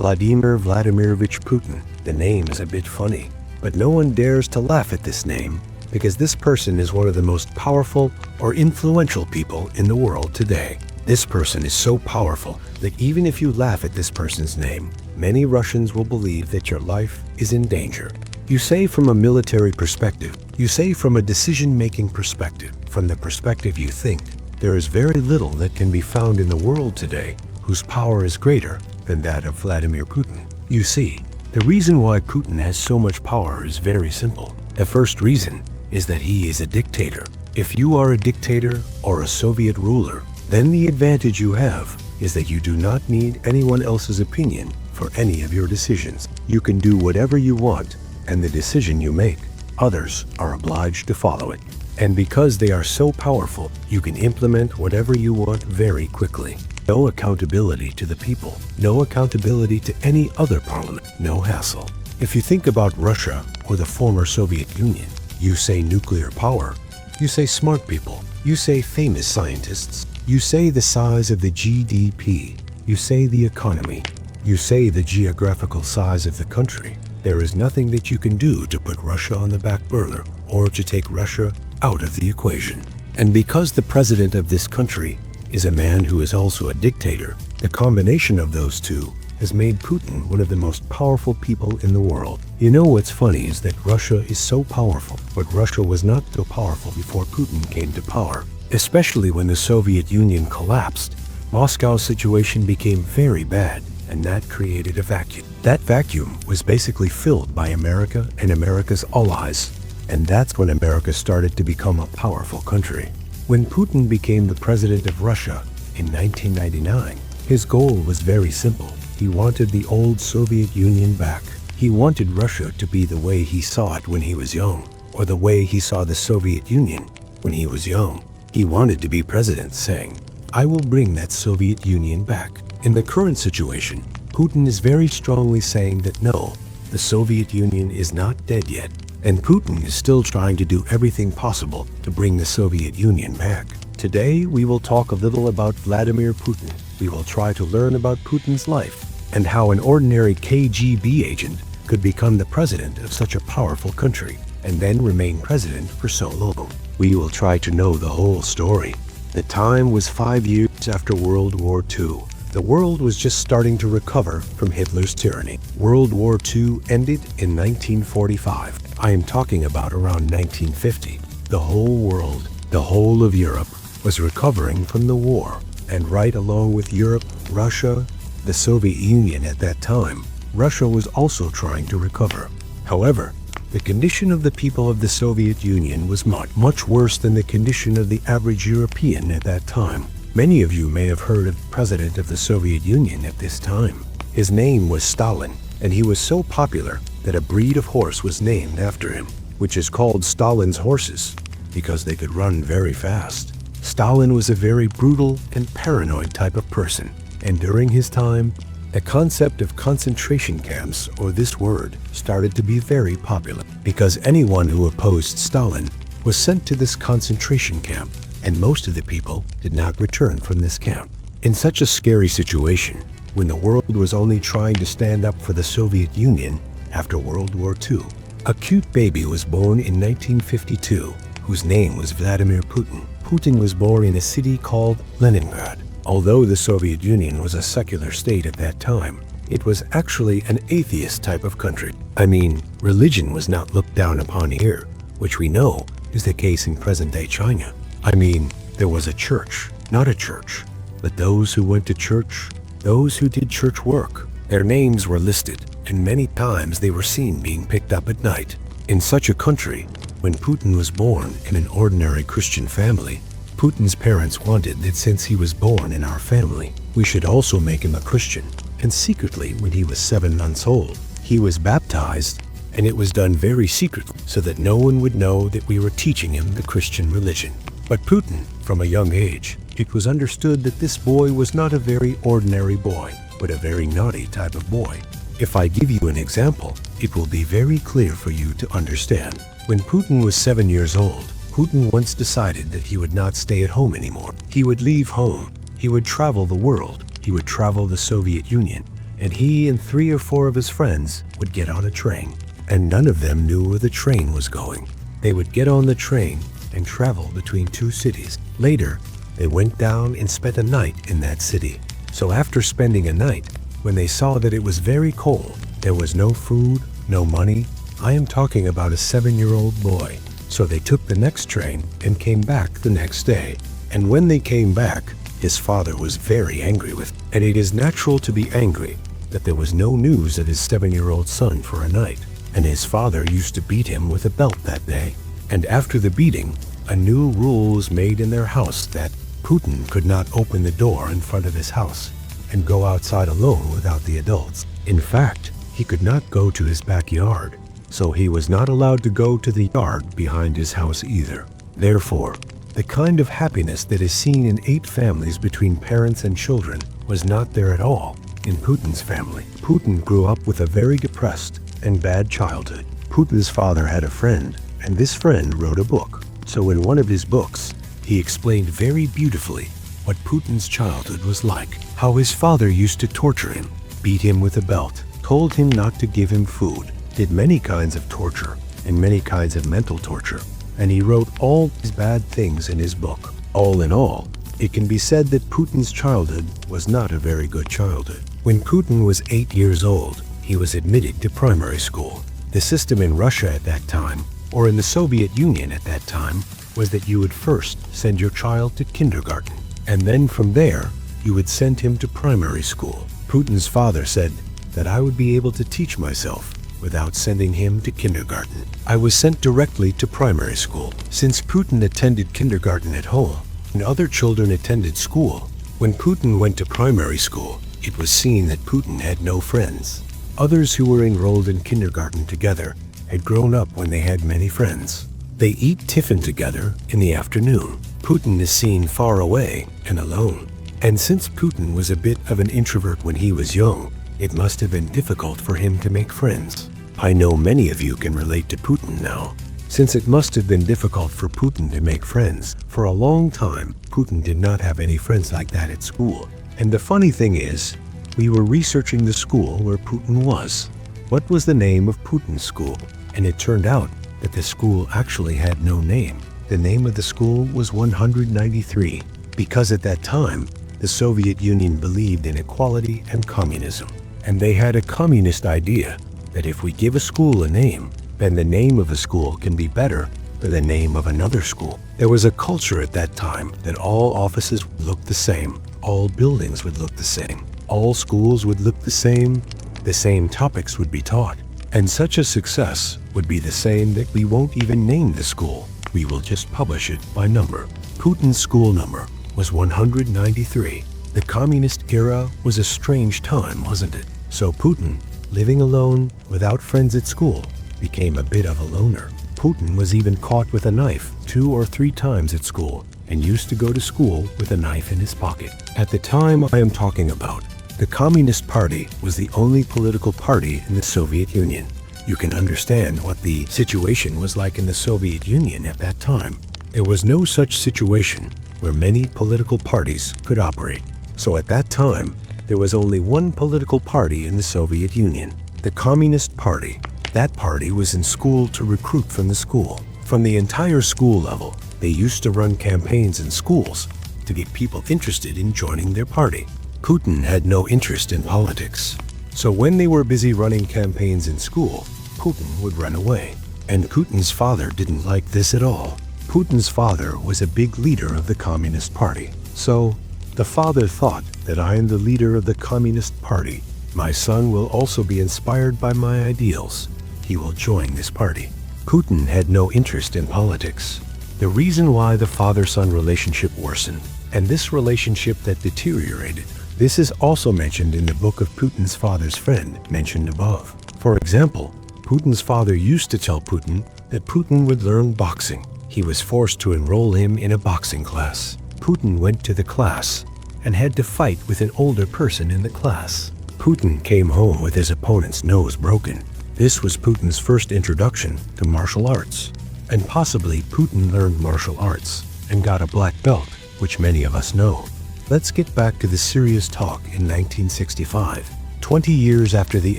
Vladimir Vladimirovich Putin. The name is a bit funny, but no one dares to laugh at this name because this person is one of the most powerful or influential people in the world today. This person is so powerful that even if you laugh at this person's name, many Russians will believe that your life is in danger. You say from a military perspective, you say from a decision-making perspective, from the perspective you think, there is very little that can be found in the world today whose power is greater than that of Vladimir Putin. You see, the reason why Putin has so much power is very simple. The first reason is that he is a dictator. If you are a dictator or a Soviet ruler, then the advantage you have is that you do not need anyone else's opinion for any of your decisions. You can do whatever you want, and the decision you make, others are obliged to follow it. And because they are so powerful, you can implement whatever you want very quickly. No accountability to the people, no accountability to any other parliament, no hassle. If you think about Russia or the former Soviet Union, you say nuclear power, you say smart people, you say famous scientists, you say the size of the GDP, you say the economy, you say the geographical size of the country. There is nothing that you can do to put Russia on the back burner or to take Russia out of the equation. And because the president of this country is a man who is also a dictator, the combination of those two has made Putin one of the most powerful people in the world. You know what's funny is that Russia is so powerful, but Russia was not so powerful before Putin came to power. Especially when the Soviet Union collapsed, Moscow's situation became very bad, and that created a vacuum. That vacuum was basically filled by America and America's allies, and that's when America started to become a powerful country. When Putin became the president of Russia in 1999, his goal was very simple. He wanted the old Soviet Union back. He wanted Russia to be the way he saw it when he was young, or the way he saw the Soviet Union when he was young. He wanted to be president, saying, "I will bring that Soviet Union back." In the current situation, Putin is very strongly saying that no, the Soviet Union is not dead yet, and Putin is still trying to do everything possible to bring the Soviet Union back. Today, we will talk a little about Vladimir Putin. We will try to learn about Putin's life and how an ordinary KGB agent could become the president of such a powerful country and then remain president for so long. We will try to know the whole story. The time was 5 years after World War II. The world was just starting to recover from Hitler's tyranny. World War II ended in 1945. I am talking about around 1950. The whole world, the whole of Europe, was recovering from the war. And right along with Europe, Russia, the Soviet Union at that time, Russia was also trying to recover. However, the condition of the people of the Soviet Union was much worse than the condition of the average European at that time. Many of you may have heard of the president of the Soviet Union at this time. His name was Stalin, and he was so popular that a breed of horse was named after him, which is called Stalin's horses, because they could run very fast. Stalin was a very brutal and paranoid type of person, and during his time, the concept of concentration camps, or this word, started to be very popular, because anyone who opposed Stalin was sent to this concentration camp, and most of the people did not return from this camp. In such a scary situation, when the world was only trying to stand up for the Soviet Union after World War II, a cute baby was born in 1952, whose name was Vladimir Putin. Putin was born in a city called Leningrad. Although the Soviet Union was a secular state at that time, it was actually an atheist type of country. I mean, religion was not looked down upon here, which we know is the case in present-day China. I mean, there was a church, not a church, but those who went to church, those who did church work. Their names were listed, and many times they were seen being picked up at night. In such a country, when Putin was born in an ordinary Christian family, Putin's parents wanted that since he was born in our family, we should also make him a Christian. And secretly, when he was 7 months old, he was baptized, and it was done very secretly so that no one would know that we were teaching him the Christian religion. But Putin, from a young age, it was understood that this boy was not a very ordinary boy, but a very naughty type of boy. If I give you an example, it will be very clear for you to understand. When Putin was 7 years old, Putin once decided that he would not stay at home anymore. He would leave home. He would travel the world. He would travel the Soviet Union, and he and 3 or 4 of his friends would get on a train, and none of them knew where the train was going. They would get on the train and travel between 2 cities. Later, they went down and spent a night in that city. So after spending a night, when they saw that it was very cold, there was no food, no money. I am talking about a 7-year-old boy. So they took the next train and came back the next day. And when they came back, his father was very angry with him. And it is natural to be angry that there was no news of his 7-year-old son for a night. And his father used to beat him with a belt that day. And after the beating, a new rule was made in their house that Putin could not open the door in front of his house and go outside alone without the adults. In fact, he could not go to his backyard, so he was not allowed to go to the yard behind his house either. Therefore, the kind of happiness that is seen in 8 families between parents and children was not there at all in Putin's family. Putin grew up with a very depressed and bad childhood. Putin's father had a friend, and this friend wrote a book. So in one of his books, he explained very beautifully what Putin's childhood was like, how his father used to torture him, beat him with a belt, told him not to give him food, did many kinds of torture and many kinds of mental torture, and he wrote all these bad things in his book. All in all, it can be said that Putin's childhood was not a very good childhood. When Putin was 8 years old, he was admitted to primary school. The system in Russia at that time, or in the Soviet Union at that time, was that you would first send your child to kindergarten, and then from there, you would send him to primary school. Putin's father said that I would be able to teach myself without sending him to kindergarten. I was sent directly to primary school. Since Putin attended kindergarten at home and other children attended school, when Putin went to primary school, it was seen that Putin had no friends. Others who were enrolled in kindergarten together had grown up when they had many friends. They eat tiffin together in the afternoon. Putin is seen far away and alone. And since Putin was a bit of an introvert when he was young, it must have been difficult for him to make friends. I know many of you can relate to Putin now, since it must have been difficult for Putin to make friends. For a long time, Putin did not have any friends like that at school. And the funny thing is, we were researching the school where Putin was. What was the name of Putin's school? And it turned out that the school actually had no name. The name of the school was 193, because at that time, the Soviet Union believed in equality and communism. And they had a communist idea that if we give a school a name, then the name of a school can be better than the name of another school. There was a culture at that time that all offices would look the same, all buildings would look the same, all schools would look the same topics would be taught. And such a success would be the same that we won't even name the school. We will just publish it by number. Putin's school number was 193. The communist era was a strange time, wasn't it? So Putin, living alone, without friends at school, became a bit of a loner. Putin was even caught with a knife 2 or 3 times at school and used to go to school with a knife in his pocket. At the time I am talking about, the Communist Party was the only political party in the Soviet Union. You can understand what the situation was like in the Soviet Union at that time. There was no such situation where many political parties could operate. So at that time, there was only one political party in the Soviet Union, the Communist Party. That party was in school to recruit from the school. From the entire school level, they used to run campaigns in schools to get people interested in joining their party. Putin had no interest in politics. So when they were busy running campaigns in school, Putin would run away. And Putin's father didn't like this at all. Putin's father was a big leader of the Communist Party. So the father thought that I am the leader of the Communist Party. My son will also be inspired by my ideals. He will join this party. Putin had no interest in politics. The reason why the father-son relationship worsened, and this relationship that deteriorated, this is also mentioned in the book of Putin's father's friend mentioned above. For example, Putin's father used to tell Putin that Putin would learn boxing. He was forced to enroll him in a boxing class. Putin went to the class and had to fight with an older person in the class. Putin came home with his opponent's nose broken. This was Putin's first introduction to martial arts. And possibly Putin learned martial arts and got a black belt, which many of us know. Let's get back to the serious talk in 1965. 20 years after the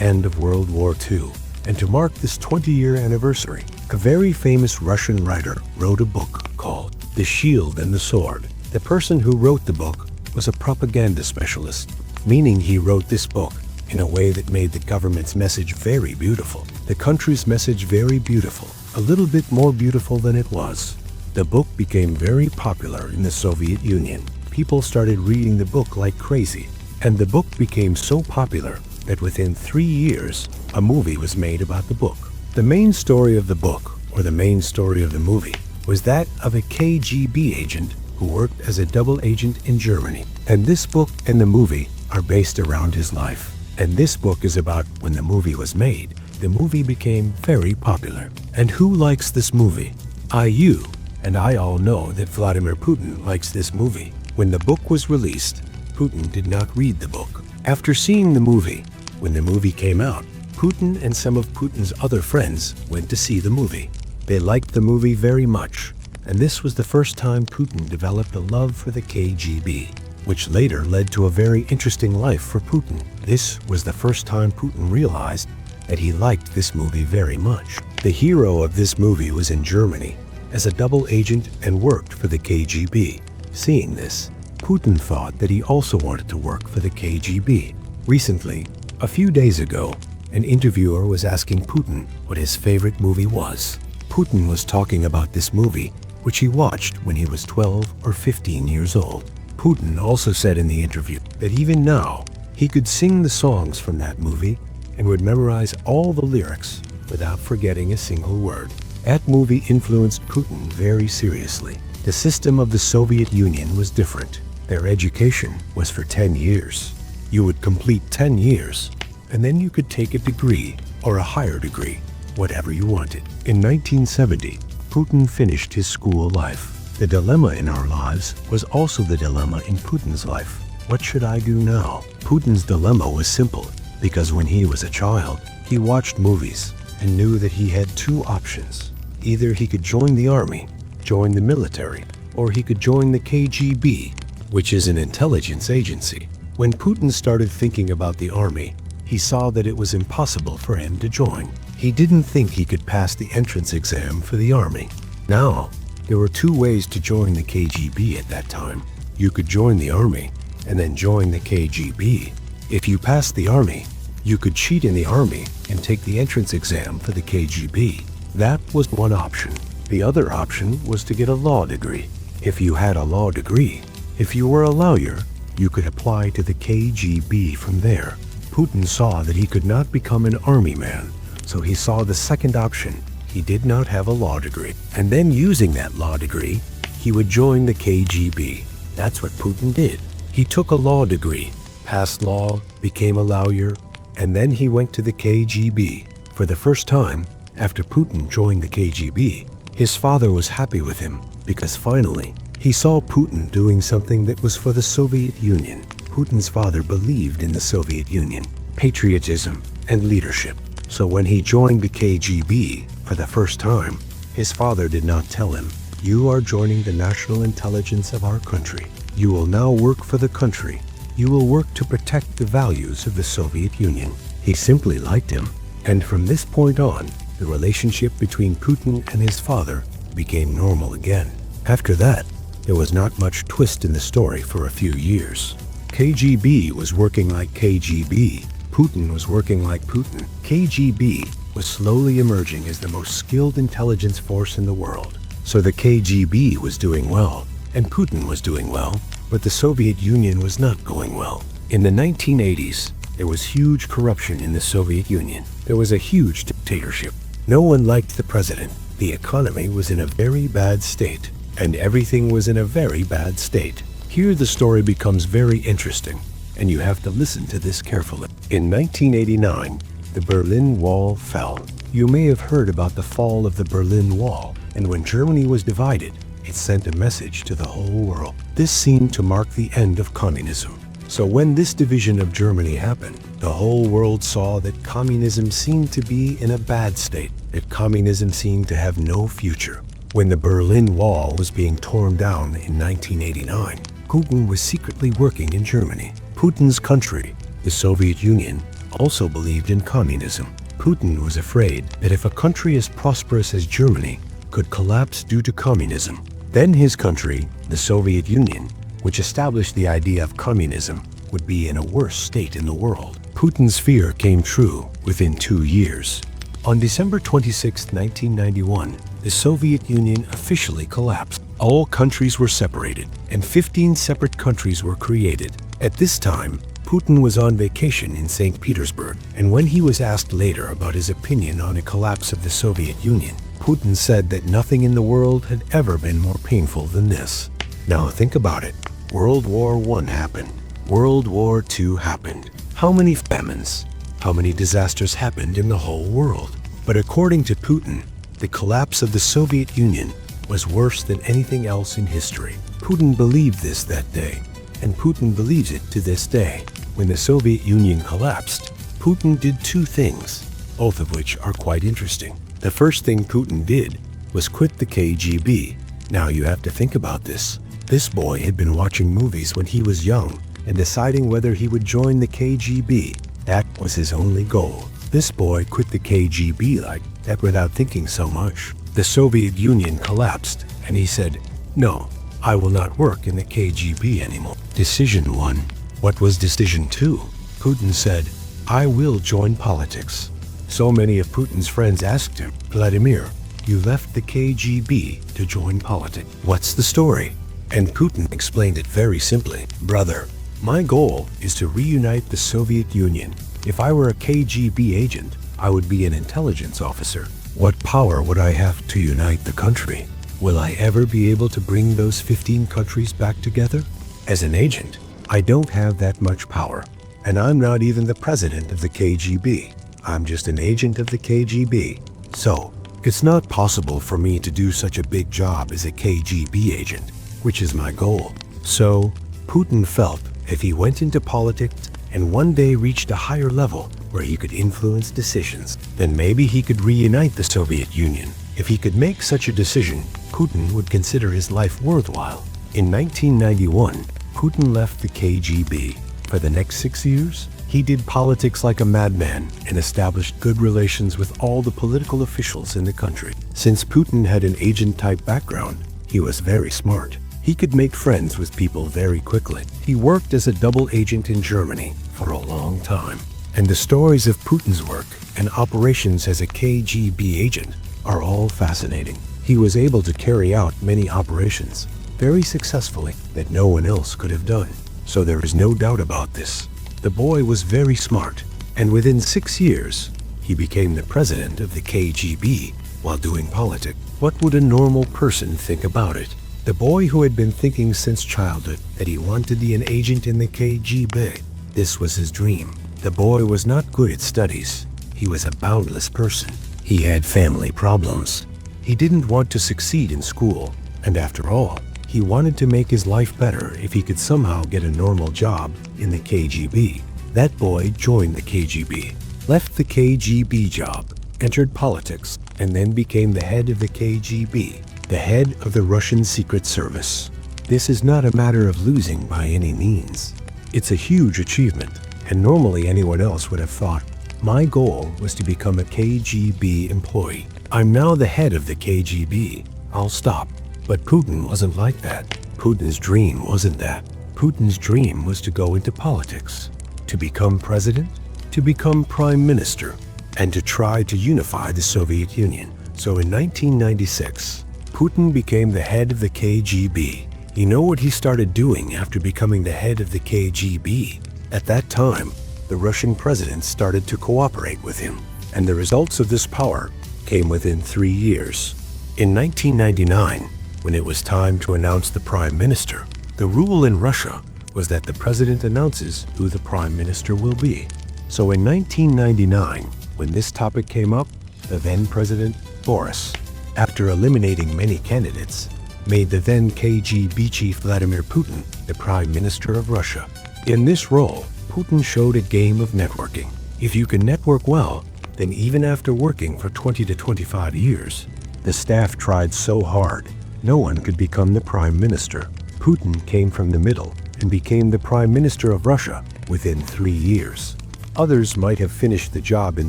end of World War II, and to mark this 20-year anniversary, a very famous Russian writer wrote a book called The Shield and the Sword. The person who wrote the book was a propaganda specialist, meaning he wrote this book in a way that made the government's message very beautiful, the country's message very beautiful, a little bit more beautiful than it was. The book became very popular in the Soviet Union. People started reading the book like crazy, and the book became so popular that within 3 years, a movie was made about the book. The main story of the book, or the main story of the movie, was that of a KGB agent who worked as a double agent in Germany. And this book and the movie are based around his life. And this book is about when the movie was made. The movie became very popular. And who likes this movie? You and I all know that Vladimir Putin likes this movie. When the book was released, Putin did not read the book. After seeing the movie, when the movie came out, Putin and some of Putin's other friends went to see the movie. They liked the movie very much, and this was the first time Putin developed a love for the KGB, which later led to a very interesting life for Putin. This was the first time Putin realized that he liked this movie very much. The hero of this movie was in Germany as a double agent and worked for the KGB. Seeing this, Putin thought that he also wanted to work for the KGB. Recently, a few days ago, an interviewer was asking Putin what his favorite movie was. Putin was talking about this movie, which he watched when he was 12 or 15 years old. Putin also said in the interview that even now, he could sing the songs from that movie and would memorize all the lyrics without forgetting a single word. That movie influenced Putin very seriously. The system of the Soviet Union was different. Their education was for 10 years. You would complete 10 years, and then you could take a degree or a higher degree, whatever you wanted. In 1970, Putin finished his school life. The dilemma in our lives was also the dilemma in Putin's life. What should I do now? Putin's dilemma was simple, because when he was a child, he watched movies and knew that he had two options. Either he could join the army, join the military, or he could join the KGB, which is an intelligence agency. When Putin started thinking about the army, he saw that it was impossible for him to join. He didn't think he could pass the entrance exam for the army. Now, there were two ways to join the KGB at that time. You could join the army and then join the KGB. If you passed the army, you could cheat in the army and take the entrance exam for the KGB. That was one option. The other option was to get a law degree. If you had a law degree, if you were a lawyer, you could apply to the KGB from there. Putin saw that he could not become an army man, so he saw the second option. He did not have a law degree. And then using that law degree, he would join the KGB. That's what Putin did. He took a law degree, passed law, became a lawyer, and then he went to the KGB. For the first time, after Putin joined the KGB, his father was happy with him because finally, he saw Putin doing something that was for the Soviet Union. Putin's father believed in the Soviet Union, patriotism, and leadership. So when he joined the KGB for the first time, his father did not tell him, "You are joining the national intelligence of our country. You will now work for the country. You will work to protect the values of the Soviet Union." He simply liked him. And from this point on, the relationship between Putin and his father became normal again. After that, there was not much twist in the story for a few years. KGB was working like KGB. Putin was working like Putin. KGB was slowly emerging as the most skilled intelligence force in the world. So the KGB was doing well, and Putin was doing well, but the Soviet Union was not going well. In the 1980s, there was huge corruption in the Soviet Union. There was a huge dictatorship. No one liked the president. The economy was in a very bad state, and everything was in a very bad state. Here the story becomes very interesting, and you have to listen to this carefully. In 1989, the Berlin Wall fell. You may have heard about the fall of the Berlin Wall, and when Germany was divided, it sent a message to the whole world. This seemed to mark the end of communism. So when this division of Germany happened, the whole world saw that communism seemed to be in a bad state, that communism seemed to have no future. When the Berlin Wall was being torn down in 1989, Putin was secretly working in Germany. Putin's country The Soviet Union also believed in communism. Putin was afraid that if a country as prosperous as Germany could collapse due to communism, then his country, the Soviet Union, which established the idea of communism, would be in a worse state in the world. Putin's fear came true within 2 years. On December 26, 1991, the Soviet Union officially collapsed. All countries were separated, and 15 separate countries were created. At this time, Putin was on vacation in St. Petersburg, and when he was asked later about his opinion on the collapse of the Soviet Union, Putin said that nothing in the world had ever been more painful than this. Now think about it. World War I happened. World War II happened. How many famines? How many disasters happened in the whole world? But according to Putin, the collapse of the Soviet Union was worse than anything else in history. Putin believed this that day, and Putin believes it to this day. When the Soviet Union collapsed, Putin did 2 things, both of which are quite interesting. The first thing Putin did was quit the KGB. Now you have to think about this. This boy had been watching movies when he was young and deciding whether he would join the KGB. That was his only goal. This boy quit the KGB like that without thinking so much. The Soviet Union collapsed, and he said, "No, I will not work in the KGB anymore." Decision 1. What was decision 2? Putin said, "I will join politics." So many of Putin's friends asked him, "Vladimir, you left the KGB to join politics. What's the story?" And Putin explained it very simply. "Brother, my goal is to reunite the Soviet Union. If I were a KGB agent, I would be an intelligence officer. What power would I have to unite the country? Will I ever be able to bring those 15 countries back together? As an agent, I don't have that much power, and I'm not even the president of the KGB. I'm just an agent of the KGB. So, it's not possible for me to do such a big job as a KGB agent, which is my goal." So, Putin felt if he went into politics and one day reached a higher level where he could influence decisions, then maybe he could reunite the Soviet Union. If he could make such a decision, Putin would consider his life worthwhile. In 1991, Putin left the KGB. For the next 6 years, he did politics like a madman and established good relations with all the political officials in the country. Since Putin had an agent-type background, he was very smart. He could make friends with people very quickly. He worked as a double agent in Germany for a long time. And the stories of Putin's work and operations as a KGB agent are all fascinating. He was able to carry out many operations very successfully that no one else could have done. So there is no doubt about this. The boy was very smart, and within 6 years, he became the president of the KGB while doing politics. What would a normal person think about it? The boy who had been thinking since childhood that he wanted to be an agent in the KGB. This was his dream. The boy was not good at studies. He was a boundless person. He had family problems. He didn't want to succeed in school, and after all, he wanted to make his life better if he could somehow get a normal job in the KGB. That boy joined the KGB, left the KGB job, entered politics, and then became the head of the KGB, the head of the Russian Secret Service. This is not a matter of losing by any means. It's a huge achievement, and normally anyone else would have thought, my goal was to become a KGB employee. I'm now the head of the KGB. I'll stop. But Putin wasn't like that. Putin's dream wasn't that. Putin's dream was to go into politics, to become president, to become prime minister, and to try to unify the Soviet Union. So in 1996, Putin became the head of the KGB. You know what he started doing after becoming the head of the KGB? At that time, the Russian president started to cooperate with him, and the results of this power came within 3 years. In 1999, when it was time to announce the prime minister, the rule in Russia was that the president announces who the prime minister will be. So in 1999, when this topic came up, the then president, Boris, after eliminating many candidates, made the then KGB chief Vladimir Putin the prime minister of Russia. In this role, Putin showed a game of networking. If you can network well, then even after working for 20 to 25 years, the staff tried so hard, no one could become the prime minister. Putin came from the middle and became the Prime Minister of Russia within 3 years. Others might have finished the job in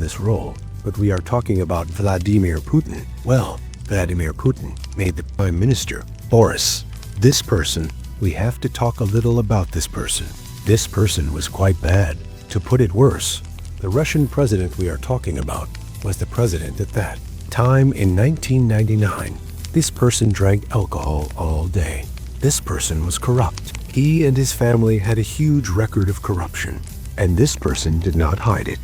this role, but we are talking about Vladimir Putin. Well, Vladimir Putin made the Prime Minister Boris. This person, we have to talk a little about this person. This person was quite bad. To put it worse, the Russian president we are talking about was the president at that time in 1999. This person drank alcohol all day. This person was corrupt. He and his family had a huge record of corruption, and this person did not hide it.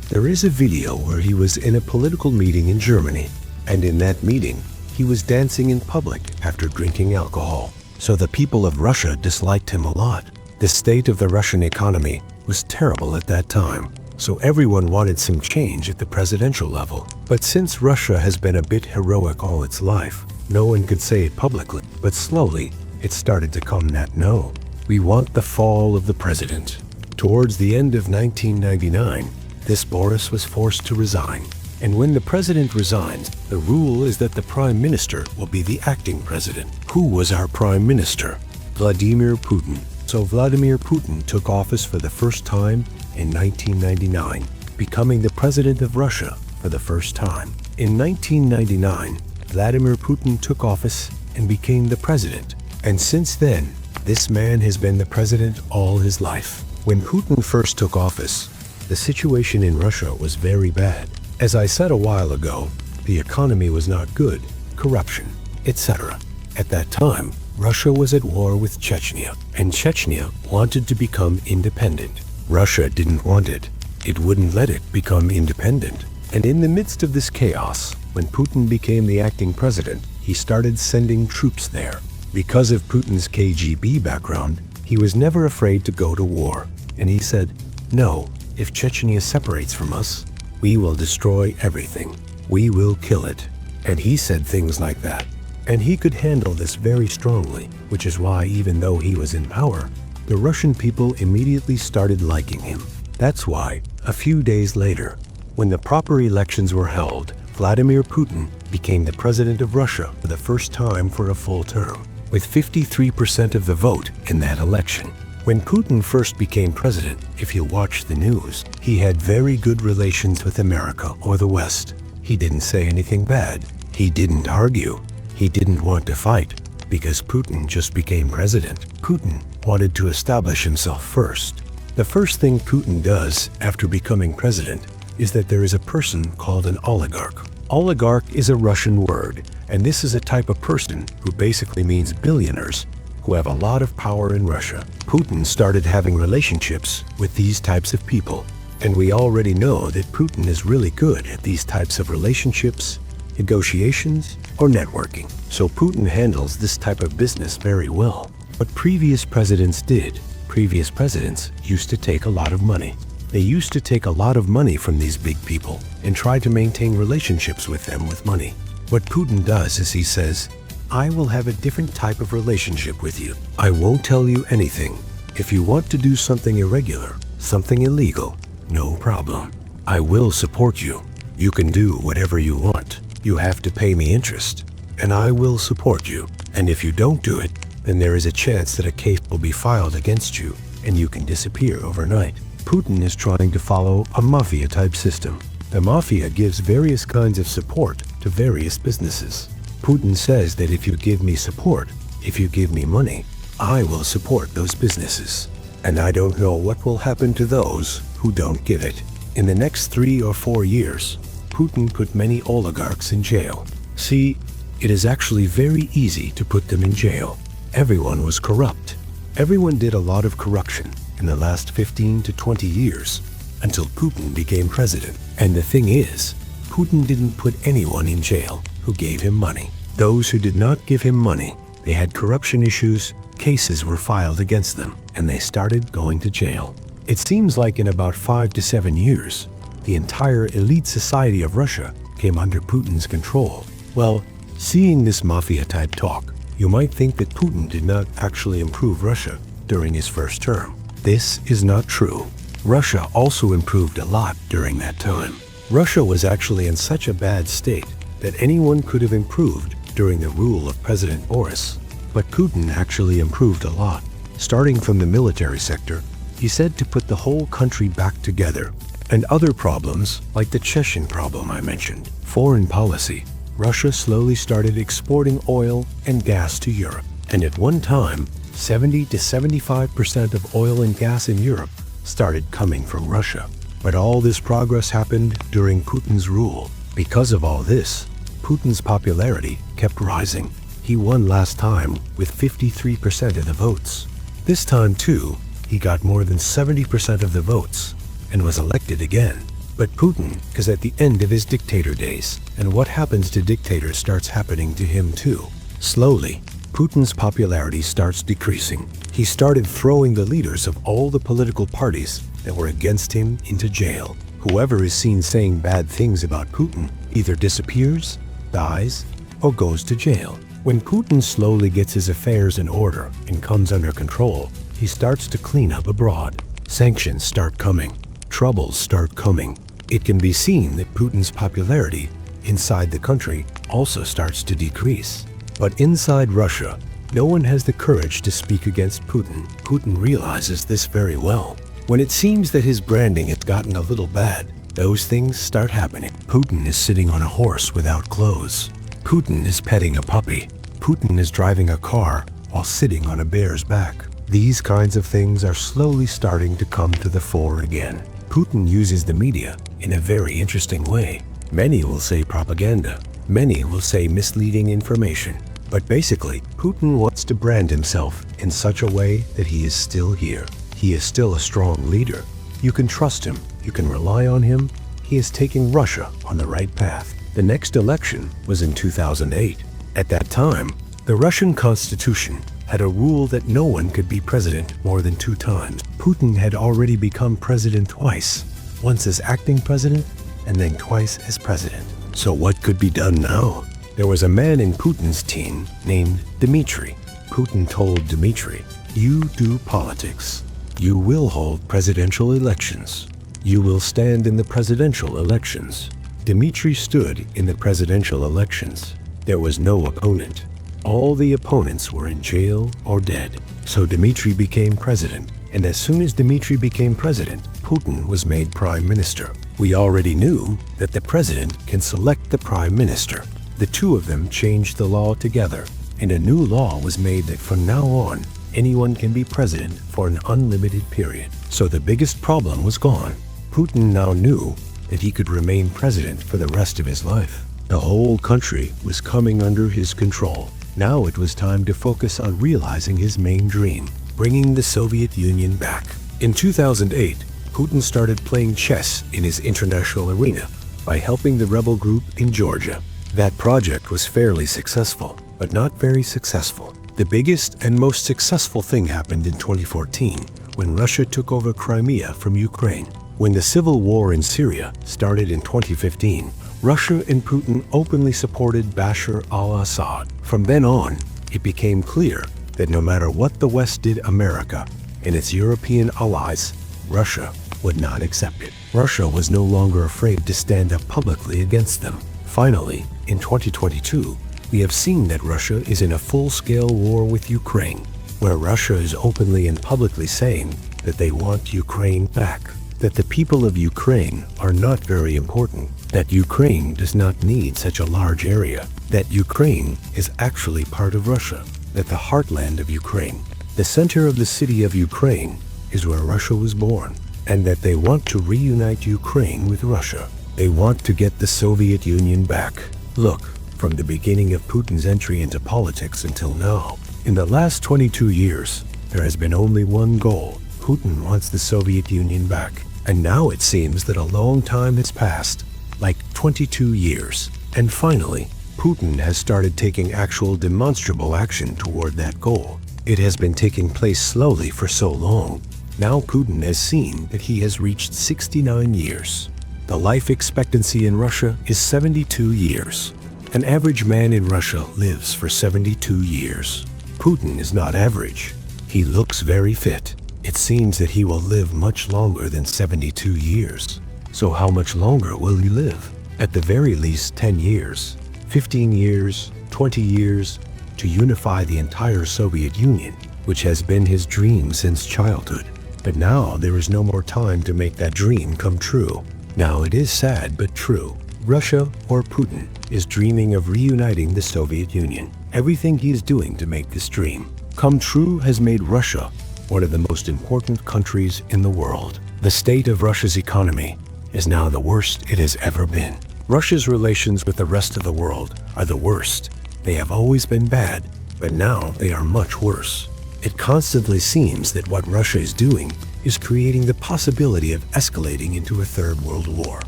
There is a video where he was in a political meeting in Germany, and in that meeting, he was dancing in public after drinking alcohol. So the people of Russia disliked him a lot. The state of the Russian economy was terrible at that time, so everyone wanted some change at the presidential level. But since Russia has been a bit heroic all its life, no one could say it publicly, but slowly it started to come that no. We want the fall of the president. Towards the end of 1999, this Boris was forced to resign. And when the president resigns, the rule is that the prime minister will be the acting president. Who was our prime minister? Vladimir Putin. So Vladimir Putin took office for the first time in 1999, becoming the president of Russia for the first time. In 1999, Vladimir Putin took office and became the president. And since then, this man has been the president all his life. When Putin first took office, the situation in Russia was very bad. As I said a while ago, the economy was not good, corruption, etc. At that time, Russia was at war with Chechnya, and Chechnya wanted to become independent. Russia didn't want it. It wouldn't let it become independent. And in the midst of this chaos, when Putin became the acting president, he started sending troops there. Because of Putin's KGB background, he was never afraid to go to war. And he said, no, if Chechnya separates from us, we will destroy everything. We will kill it. And he said things like that. And he could handle this very strongly, which is why even though he was in power, the Russian people immediately started liking him. That's why, a few days later, when the proper elections were held, Vladimir Putin became the president of Russia for the first time for a full term, with 53% of the vote in that election. When Putin first became president, if you watch the news, he had very good relations with America or the West. He didn't say anything bad. He didn't argue. He didn't want to fight because Putin just became president. Putin wanted to establish himself first. The first thing Putin does after becoming president is that there is a person called an oligarch. Oligarch is a Russian word, and this is a type of person who basically means billionaires who have a lot of power in Russia. Putin started having relationships with these types of people, and we already know that Putin is really good at these types of relationships, negotiations, or networking. So Putin handles this type of business very well. What previous presidents did, previous presidents used to take a lot of money. They used to take a lot of money from these big people and try to maintain relationships with them with money. What Putin does is he says, I will have a different type of relationship with you. I won't tell you anything. If you want to do something irregular, something illegal, no problem. I will support you. You can do whatever you want. You have to pay me interest, and I will support you. And if you don't do it, then there is a chance that a case will be filed against you, and you can disappear overnight. Putin is trying to follow a mafia-type system. The mafia gives various kinds of support to various businesses. Putin says that if you give me support, if you give me money, I will support those businesses. And I don't know what will happen to those who don't give it. In the next 3 or 4 years, Putin put many oligarchs in jail. See, it is actually very easy to put them in jail. Everyone was corrupt. Everyone did a lot of corruption in the last 15 to 20 years until Putin became president. And the thing is, Putin didn't put anyone in jail who gave him money. Those who did not give him money, they had corruption issues, cases were filed against them, and they started going to jail. It seems like in about 5 to 7 years, the entire elite society of Russia came under Putin's control. Well, seeing this mafia-type talk, you might think that Putin did not actually improve Russia during his first term. This is not true. Russia also improved a lot during that time. Russia was actually in such a bad state that anyone could have improved during the rule of President Boris. But Putin actually improved a lot. Starting from the military sector, he said to put the whole country back together. And other problems, like the Chechen problem I mentioned. Foreign policy. Russia slowly started exporting oil and gas to Europe. And at one time, 70 to 75% of oil and gas in Europe started coming from Russia. But all this progress happened during Putin's rule. Because of all this, Putin's popularity kept rising. He won last time with 53% of the votes. This time too, he got more than 70% of the votes and was elected again. But Putin is at the end of his dictator days, and what happens to dictators starts happening to him too. Slowly, Putin's popularity starts decreasing. He started throwing the leaders of all the political parties that were against him into jail. Whoever is seen saying bad things about Putin either disappears, dies, or goes to jail. When Putin slowly gets his affairs in order and comes under control, he starts to clean up abroad. Sanctions start coming. Troubles start coming. It can be seen that Putin's popularity inside the country also starts to decrease. But inside Russia, no one has the courage to speak against Putin. Putin realizes this very well. When it seems that his branding has gotten a little bad, those things start happening. Putin is sitting on a horse without clothes. Putin is petting a puppy. Putin is driving a car while sitting on a bear's back. These kinds of things are slowly starting to come to the fore again. Putin uses the media in a very interesting way. Many will say propaganda. Many will say misleading information. But basically, Putin wants to brand himself in such a way that he is still here. He is still a strong leader. You can trust him. You can rely on him. He is taking Russia on the right path. The next election was in 2008. At that time, the Russian Constitution had a rule that no one could be president more than 2 times. Putin had already become president twice, once as acting president and then twice as president. So what could be done now? There was a man in Putin's team named Dmitry. Putin told Dmitry, "You do politics. You will hold presidential elections. You will stand in the presidential elections." Dmitry stood in the presidential elections. There was no opponent. All the opponents were in jail or dead. So Dmitry became president. And as soon as Dmitry became president, Putin was made prime minister. We already knew that the president can select the prime minister. The two of them changed the law together, and a new law was made that from now on, anyone can be president for an unlimited period. So the biggest problem was gone. Putin now knew that he could remain president for the rest of his life. The whole country was coming under his control. Now it was time to focus on realizing his main dream, bringing the Soviet Union back. In 2008, Putin started playing chess in his international arena by helping the rebel group in Georgia. That project was fairly successful, but not very successful. The biggest and most successful thing happened in 2014 when Russia took over Crimea from Ukraine. When the civil war in Syria started in 2015, Russia and Putin openly supported Bashar al-Assad. From then on, it became clear that no matter what the West did America and its European allies, Russia would not accept it. Russia was no longer afraid to stand up publicly against them. Finally, in 2022, we have seen that Russia is in a full-scale war with Ukraine, where Russia is openly and publicly saying that they want Ukraine back, that the people of Ukraine are not very important, that Ukraine does not need such a large area, that Ukraine is actually part of Russia, that the heartland of Ukraine, the center of the city of Ukraine, is where Russia was born, and that they want to reunite Ukraine with Russia. They want to get the Soviet Union back. Look, from the beginning of Putin's entry into politics until now, in the last 22 years, there has been only one goal. Putin wants the Soviet Union back. And now it seems that a long time has passed, like 22 years. And finally, Putin has started taking actual demonstrable action toward that goal. It has been taking place slowly for so long. Now Putin has seen that he has reached 69 years. The life expectancy in Russia is 72 years. An average man in Russia lives for 72 years. Putin is not average. He looks very fit. It seems that he will live much longer than 72 years. So how much longer will he live? At the very least 10 years, 15 years, 20 years, to unify the entire Soviet Union. which has been his dream since childhood. But now there is no more time to make that dream come true. Now it is sad but true. Russia, or Putin, is dreaming of reuniting the Soviet Union. Everything he is doing to make this dream come true has made Russia one of the most important countries in the world. The state of Russia's economy is now the worst it has ever been. Russia's relations with the rest of the world are the worst. They have always been bad, but now they are much worse. It constantly seems that what Russia is doing is creating the possibility of escalating into a third world war.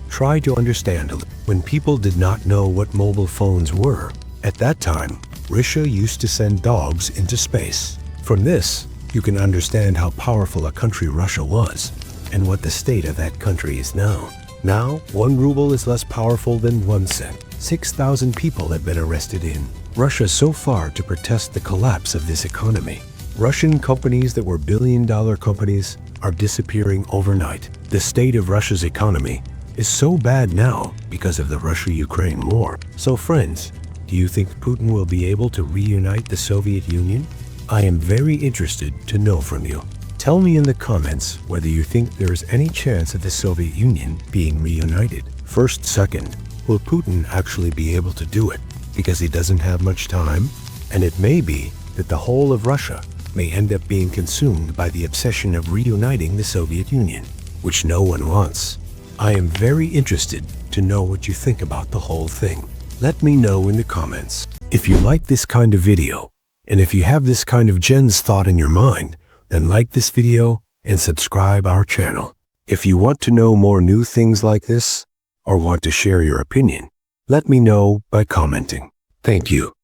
Try to understand a little. When people did not know what mobile phones were, at that time, Russia used to send dogs into space. From this, you can understand how powerful a country Russia was and what the state of that country is now. Now, 1 ruble is less powerful than 1 cent. 6,000 people have been arrested in Russia so far to protest the collapse of this economy. Russian companies that were billion-dollar companies are disappearing overnight. The state of Russia's economy is so bad now because of the Russia-Ukraine war. So friends, do you think Putin will be able to reunite the Soviet Union? I am very interested to know from you. Tell me in the comments whether you think there is any chance of the Soviet Union being reunited. First, second, will Putin actually be able to do it because he doesn't have much time? And it may be that the whole of Russia may end up being consumed by the obsession of reuniting the Soviet Union, which no one wants. I am very interested to know what you think about the whole thing. Let me know in the comments. If you like this kind of video, and if you have this kind of Jen's thought in your mind, then like this video and subscribe our channel. If you want to know more new things like this, or want to share your opinion, let me know by commenting. Thank you.